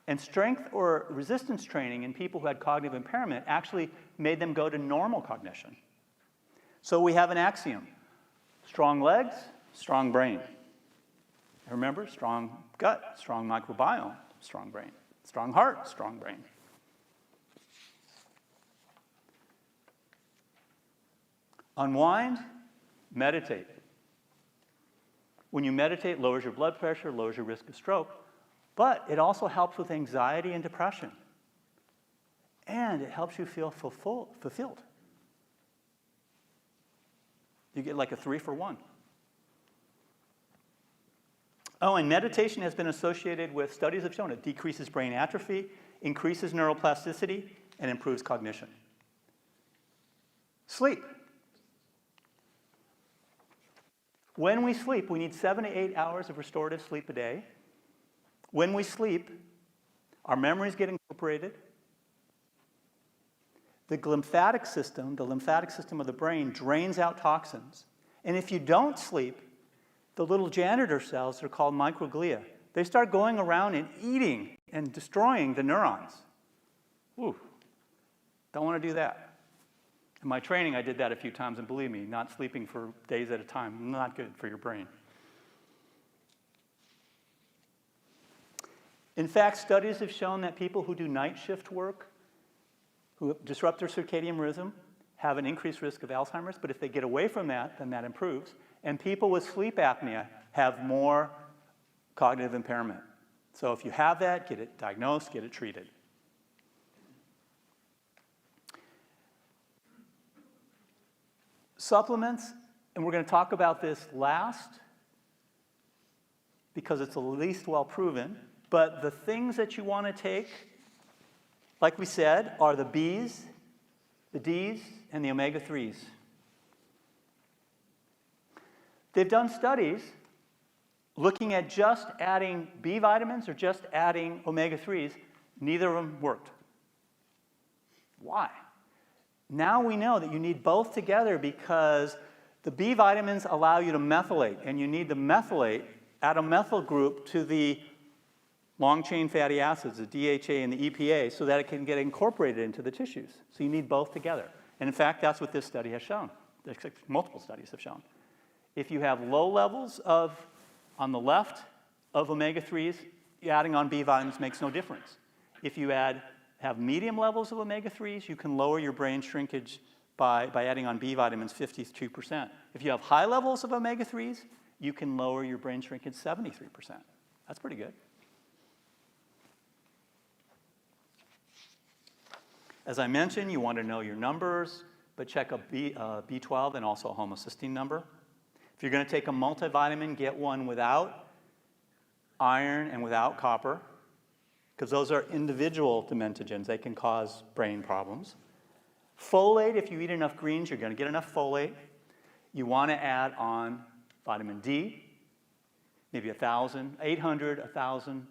And strength or resistance training in people who had cognitive impairment actually made them go to normal cognition. So we have an axiom. Strong legs, strong brain. Remember, strong gut, strong microbiome, strong brain. Strong heart, strong brain. Unwind, meditate. When you meditate, it lowers your blood pressure, lowers your risk of stroke, but it also helps with anxiety and depression. And it helps you feel fulfilled. You get like a 3-for-1. Oh, and meditation has been associated with, studies have shown it decreases brain atrophy, increases neuroplasticity, and improves cognition. Sleep. When we sleep, we need 7 to 8 hours of restorative sleep a day. When we sleep, our memories get incorporated. The lymphatic system of the brain, drains out toxins. And if you don't sleep, the little janitor cells are called microglia. They start going around and eating and destroying the neurons. Ooh, don't want to do that. In my training, I did that a few times, and believe me, not sleeping for days at a time, not good for your brain. In fact, studies have shown that people who do night shift work, who disrupt their circadian rhythm, have an increased risk of Alzheimer's, but if they get away from that, then that improves. And people with sleep apnea have more cognitive impairment. So if you have that, get it diagnosed, get it treated. Supplements, and we're going to talk about this last because it's the least well proven, but the things that you want to take, like we said, are the Bs, the Ds, and the omega-3s. They've done studies looking at just adding B vitamins or just adding omega-3s. Neither of them worked. Why? Now we know that you need both together because the B vitamins allow you to methylate, and you need to methylate, add a methyl group to the long-chain fatty acids, the DHA and the EPA, so that it can get incorporated into the tissues. So you need both together. And in fact, that's what this study has shown. Multiple studies have shown. If you have low levels of, on the left, of omega-3s, adding on B vitamins makes no difference. If you have medium levels of omega-3s, you can lower your brain shrinkage by adding on B vitamins 52%. If you have high levels of omega-3s, you can lower your brain shrinkage 73%. That's pretty good. As I mentioned, you want to know your numbers, but check a B12 and also a homocysteine number. If you're going to take a multivitamin, get one without iron and without copper, because those are individual dementogens. They can cause brain problems. Folate, if you eat enough greens, you're going to get enough folate. You want to add on vitamin D, maybe 1,000, 800, 1,000,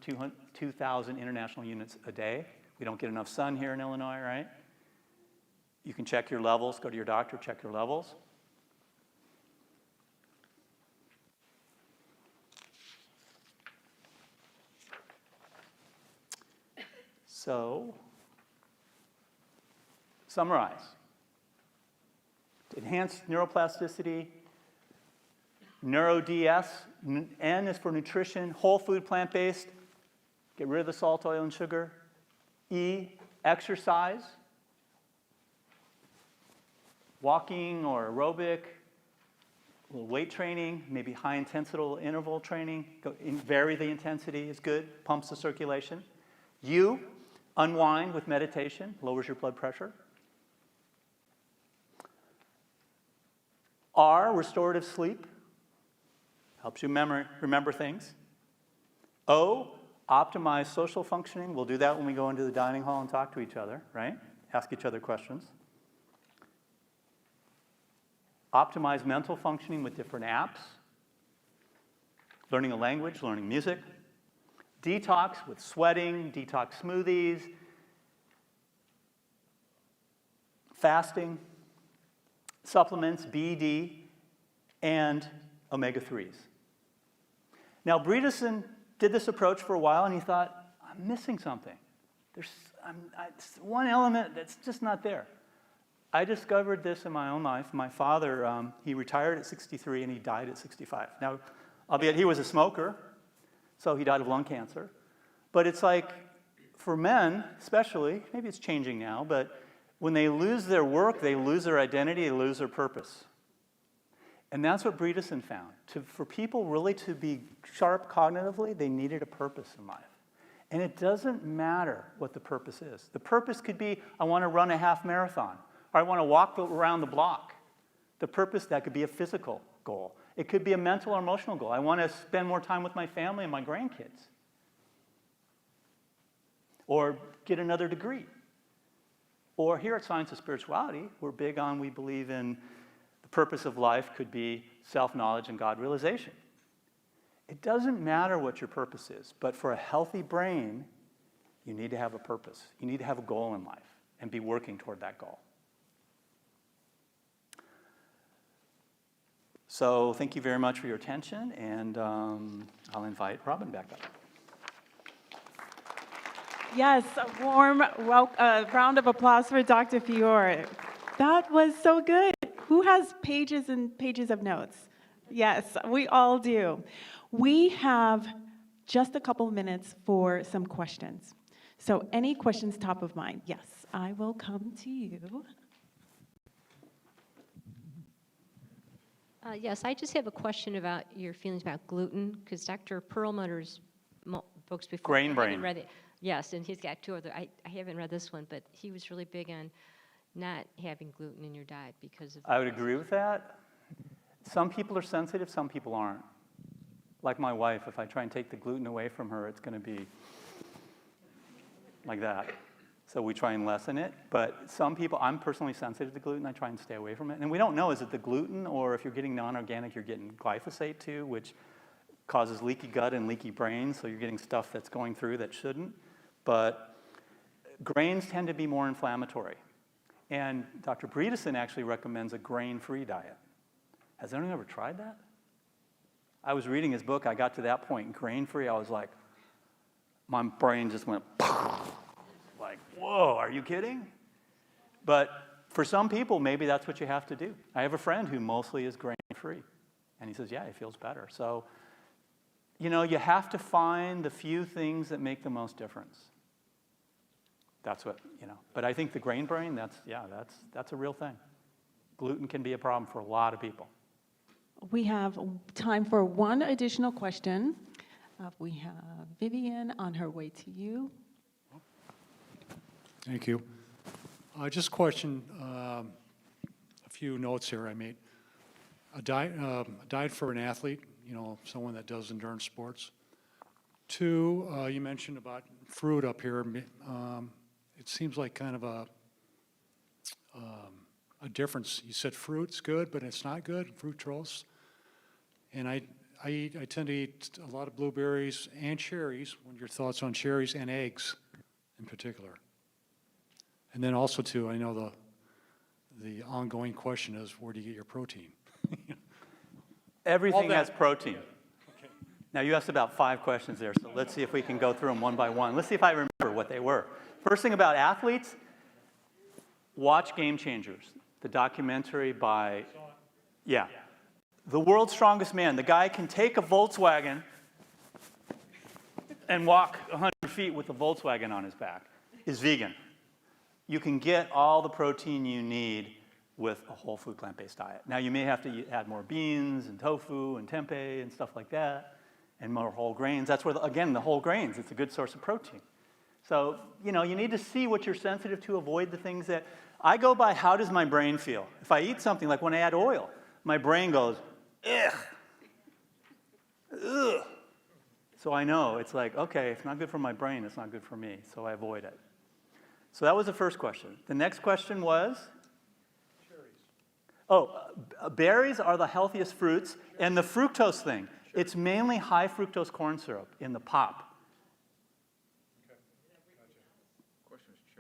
2,000 international units a day. We don't get enough sun here in Illinois, right? You can check your levels, go to your doctor, check your levels. So, summarize. To enhance neuroplasticity, NEURO-DS, N is for nutrition, whole food, plant-based, Get rid of the salt, oil, and sugar. E, exercise. Walking or aerobic, a little weight training, maybe high-intensity interval training. Vary the intensity is good, pumps the circulation. U, unwind with meditation, lowers your blood pressure. R, restorative sleep, helps you remember things. O, optimize social functioning. We'll do that when we go into the dining hall and talk to each other, right? Ask each other questions. Optimize mental functioning with different apps. Learning a language, learning music. Detox with sweating, detox smoothies. Fasting. Supplements, B, D, and omega-3s. Now, Bredesen did this approach for a while, and he thought, I'm missing something. There's one element that's just not there. I discovered this in my own life. My father, he retired at 63 and he died at 65. Now, albeit he was a smoker, so he died of lung cancer. But it's like, for men especially, maybe it's changing now, but when they lose their work, they lose their identity, they lose their purpose. And that's what Bredesen found. For people really to be sharp cognitively, they needed a purpose in life. And it doesn't matter what the purpose is. The purpose could be, I want to run a half marathon. Or I want to walk around the block. The purpose, that could be a physical goal. It could be a mental or emotional goal. I want to spend more time with my family and my grandkids. Or get another degree. Or here at Science of Spirituality, we're big on, we believe in the purpose of life could be self-knowledge and God realization. It doesn't matter what your purpose is, but for a healthy brain, you need to have a purpose. You need to have a goal in life and be working toward that goal. So thank you very much for your attention, and I'll invite Robin back up. Yes, a warm round of applause for Dr. Fior. That was so good. Who has pages and pages of notes? Yes, we all do. We have just a couple minutes for some questions. So any questions top of mind? Yes, I will come to you. Yes, I just have a question about your feelings about gluten, because Dr. Perlmutter's books before. Grain I Brain. haven't read it. Yes, and he's got two other. I haven't read this one, but he was really big on not having gluten in your diet because of. I would agree with that. Some people are sensitive, some people aren't. Like my wife, if I try and take the gluten away from her, it's going to be like that. So we try and lessen it. But some people, I'm personally sensitive to gluten. I try and stay away from it. And we don't know, is it the gluten, or if you're getting non-organic, you're getting glyphosate too, which causes leaky gut and leaky brain, so you're getting stuff that's going through that shouldn't. But grains tend to be more inflammatory. And Dr. Bredesen actually recommends a grain-free diet. Has anyone ever tried that? I was reading his book. I got to that point, grain-free. I was like, my brain just went, like, whoa, are you kidding? But for some people, maybe that's what you have to do. I have a friend who mostly is grain-free. And he says, yeah, he feels better. So, you know, you have to find the few things that make the most difference. That's what, you know. But I think the grain brain, that's a real thing. Gluten can be a problem for a lot of people. We have time for one additional question. We have Vivian on her way to you. Thank you. Just a question, a few notes here I made. A diet for an athlete, you know, someone that does endurance sports. 2, you mentioned about fruit up here. It seems like kind of a difference. You said fruit's good, but it's not good, fructose. And I tend to eat a lot of blueberries and cherries. What are your thoughts on cherries and eggs in particular? And then also, too, I know the ongoing question is, where do you get your protein? Everything has protein. Okay. Now, you asked about 5 questions there, so let's see if we can go through them one by one. Let's see if I remember what they were. First thing about athletes, watch Game Changers, the documentary by, the world's strongest man. The guy can take a Volkswagen and walk 100 feet with a Volkswagen on his back, is vegan. You can get all the protein you need with a whole food plant-based diet. Now, you may have to add more beans and tofu and tempeh and stuff like that, and more whole grains. That's where, again, the whole grains, it's a good source of protein. So, you need to see what you're sensitive to, avoid the things that, I go by how does my brain feel. If I eat something, like when I add oil, my brain goes, ugh, ugh. So I know, it's like, okay, it's not good for my brain, it's not good for me, so I avoid it. So that was the first question. The next question was? Berries are the healthiest fruits, and the fructose thing, it's mainly high fructose corn syrup in the pop.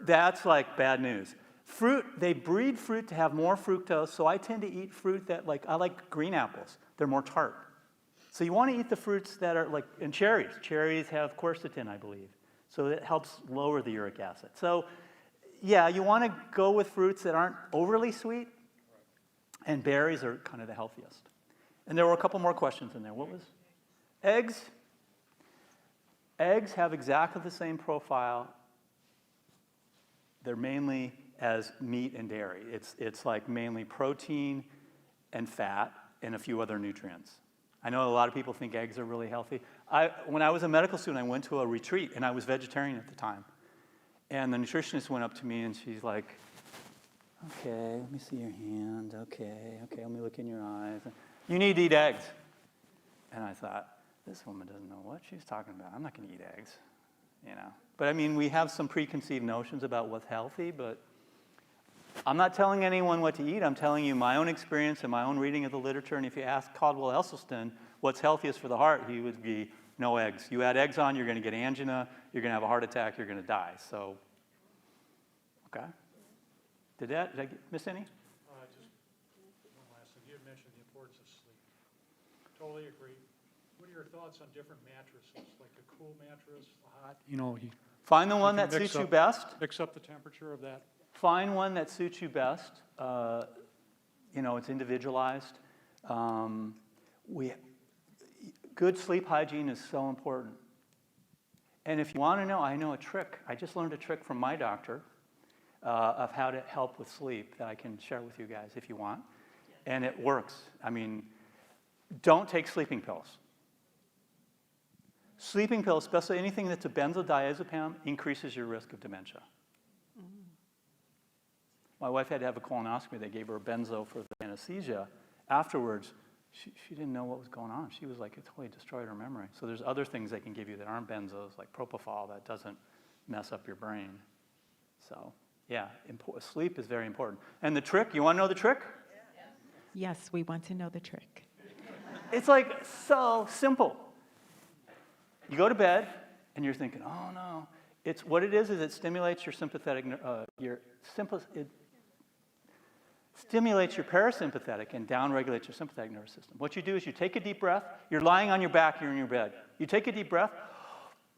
That's like bad news. Fruit, they breed fruit to have more fructose, so I tend to eat fruit that, I like green apples. They're more tart. So you want to eat the fruits that are and cherries. Cherries have quercetin, I believe. So it helps lower the uric acid. So yeah, you want to go with fruits that aren't overly sweet, and berries are kind of the healthiest. And there were a couple more questions in there. What was? Eggs. Eggs have exactly the same profile. They're mainly as meat and dairy. It's like mainly protein and fat and a few other nutrients. I know a lot of people think eggs are really healthy. When I was a medical student, I went to a retreat, and I was vegetarian at the time. And the nutritionist went up to me, and she's like, okay, let me see your hand. Okay, let me look in your eyes. You need to eat eggs. And I thought, this woman doesn't know what she's talking about. I'm not going to eat eggs, But I mean, we have some preconceived notions about what's healthy, but I'm not telling anyone what to eat. I'm telling you my own experience and my own reading of the literature. And if you ask Caldwell Esselstyn what's healthiest for the heart, he would be no eggs. You add eggs on, you're going to get angina, you're going to have a heart attack, you're going to die. So, okay. Did I miss any? Just one last thing. You had mentioned the importance of sleep. Totally agree. What are your thoughts on different mattresses, like a cool mattress, a hot? Find the one you can that mix suits you up- best. Mix up the temperature of that. Find one that suits you best. It's individualized. Good sleep hygiene is so important. And if you want to know, I know a trick. I just learned a trick from my doctor of how to help with sleep that I can share with you guys if you want. And it works. I mean, don't take sleeping pills. Sleeping pills, especially anything that's a benzodiazepam, increases your risk of dementia. My wife had to have a colonoscopy. They gave her a benzo for the anesthesia. Afterwards, she didn't know what was going on. She was like, it totally destroyed her memory. So there's other things they can give you that aren't benzos, like propofol, that doesn't mess up your brain. So yeah, sleep is very important. And the trick, you want to know the trick? Yes, we want to know the trick. It's like so simple. You go to bed, and you're thinking, oh no. What it is it stimulates your sympathetic, it stimulates your parasympathetic and downregulates your sympathetic nervous system. What you do is you take a deep breath. You're lying on your back. You're in your bed. You take a deep breath,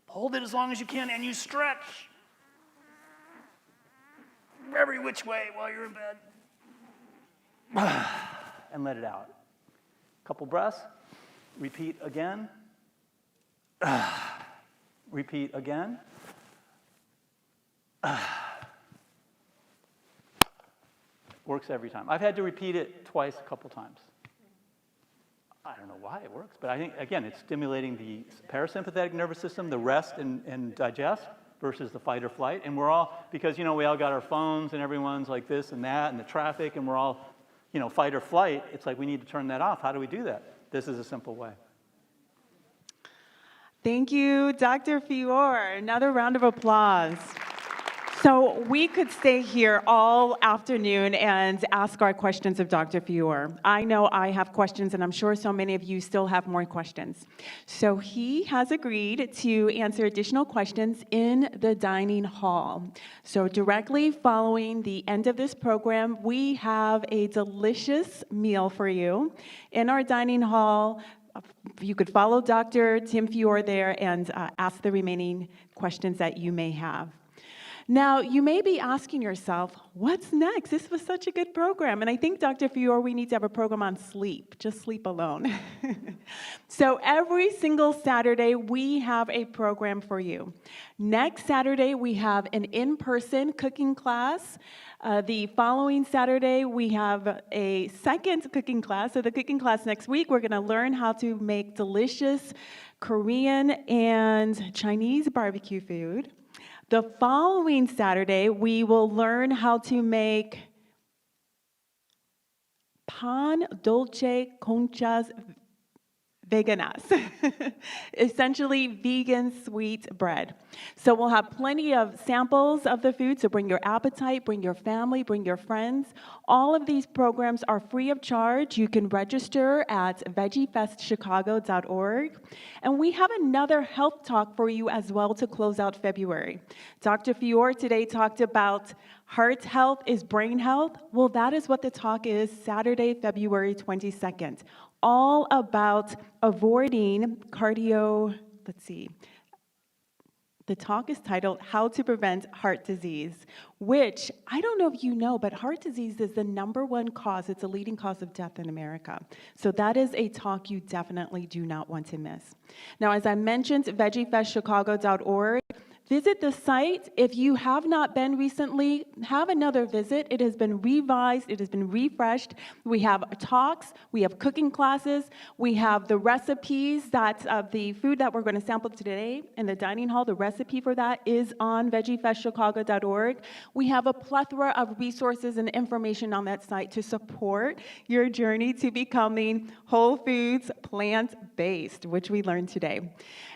hold it as long as you can, and you stretch every which way while you're in bed. And let it out. Couple breaths. Repeat again. Repeat again. Works every time. I've had to repeat it twice a couple times. I don't know why it works, but I think, again, it's stimulating the parasympathetic nervous system, the rest and digest, versus the fight or flight. And we're all, because, we all got our phones and everyone's like this and that and the traffic, and we're all, fight or flight. It's like we need to turn that off. How do we do that? This is a simple way. Thank you, Dr. Fior. Another round of applause. So we could stay here all afternoon and ask our questions of Dr. Fior. I know I have questions, and I'm sure so many of you still have more questions. So he has agreed to answer additional questions in the dining hall. So directly following the end of this program, we have a delicious meal for you in our dining hall. You could follow Dr. Tim Fior there and ask the remaining questions that you may have. Now, you may be asking yourself, what's next? This was such a good program. And I think, Dr. Fior, we need to have a program on sleep, just sleep alone. So every single Saturday, we have a program for you. Next Saturday, we have an in-person cooking class. The following Saturday, we have a second cooking class. So the cooking class next week, we're going to learn how to make delicious Korean and Chinese barbecue food. The following Saturday, we will learn how to make pan dolce conchas veganas, essentially vegan sweet bread. So we'll have plenty of samples of the food, so bring your appetite, bring your family, bring your friends. All of these programs are free of charge. You can register at veggiefestchicago.org. And we have another health talk for you as well to close out February. Dr. Fior today talked about heart health is brain health. Well, that is what the talk is Saturday, February 22nd. All about avoiding the talk is titled How to Prevent Heart Disease, which I don't know if you know, but heart disease is the #1 cause. It's a leading cause of death in America. So that is a talk you definitely do not want to miss. Now, as I mentioned, veggiefestchicago.org. Visit the site. If you have not been recently, have another visit. It has been revised. It has been refreshed. We have talks. We have cooking classes. We have the recipes of the food that we're going to sample today in the dining hall. The recipe for that is on veggiefestchicago.org. We have a plethora of resources and information on that site to support your journey to becoming whole foods, plant-based, which we learned today.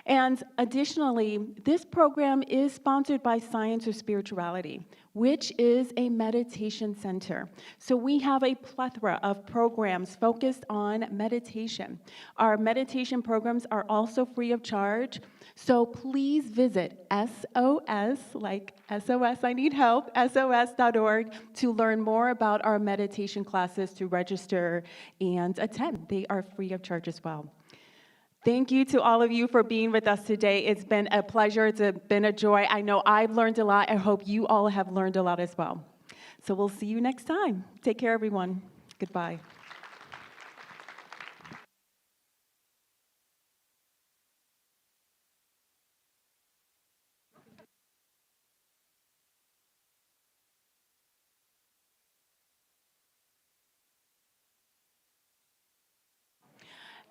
And additionally, this program is sponsored by Science or Spirituality, which is a meditation center. So we have a plethora of programs focused on meditation. Our meditation programs are also free of charge. So please visit SOS, like SOS, I need help, SOS.org to learn more about our meditation classes, to register and attend. They are free of charge as well. Thank you to all of you for being with us today. It's been a pleasure. It's been a joy. I know I've learned a lot. I hope you all have learned a lot as well. So we'll see you next time. Take care, everyone. Goodbye.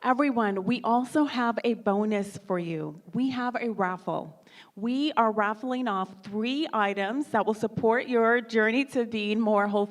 Everyone, we also have a bonus for you. We have a raffle. We are raffling off 3 items that will support your journey to being more whole